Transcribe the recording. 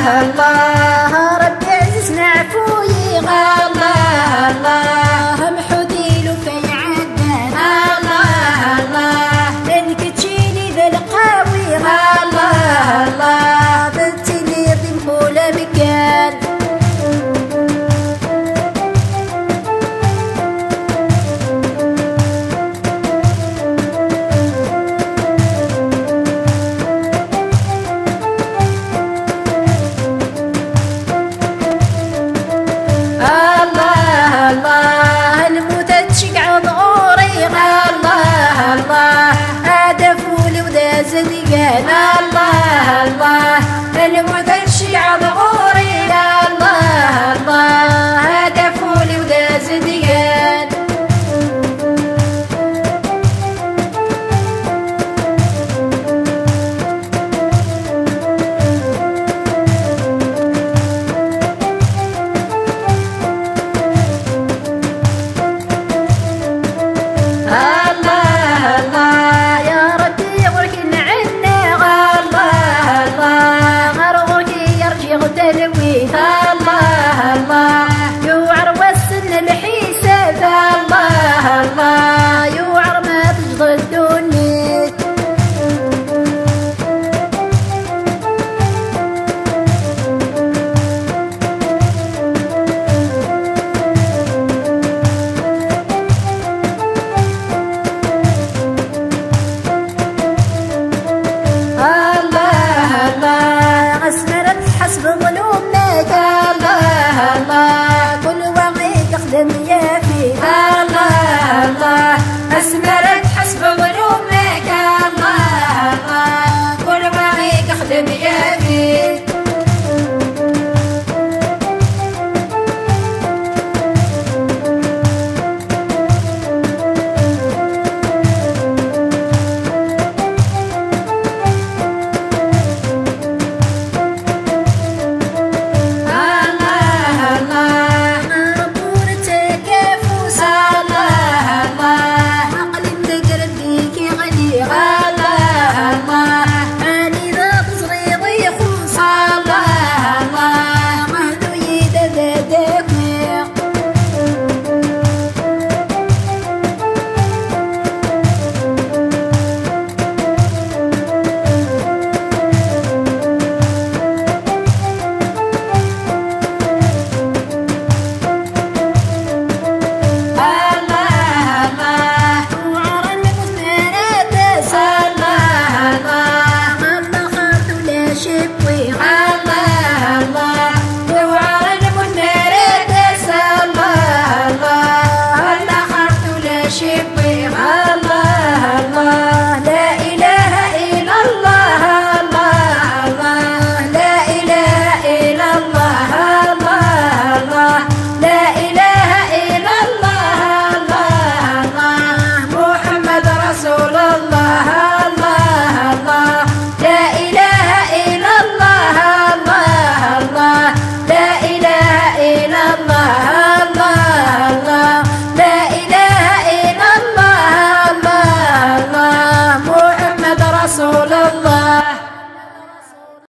الله الله ربي عزيزنا عفوي الله الله محودي له في عدنا الله الله لانك تجيني ذا القاوي الله الله بنتي يرضي مقولة مكان الله الموت تشقع ظهوري الله الله هذا فولي وذا زنقان الله الله الموت تشقع ظهوري الله الله هذا فولي وذا زنقان الله الله يا ربي غركن عنا الله الله غرغرك يرجع تلوي الله الله يوعر وسن الحساب الله الله يوعر ما تجضي الدنيا حسب ظلومك الله الله كل وعيد يخدم يا فيه الله الله أسمرت حسب ظلومك الله الله كل وعيد يخدم يا فيه شبوي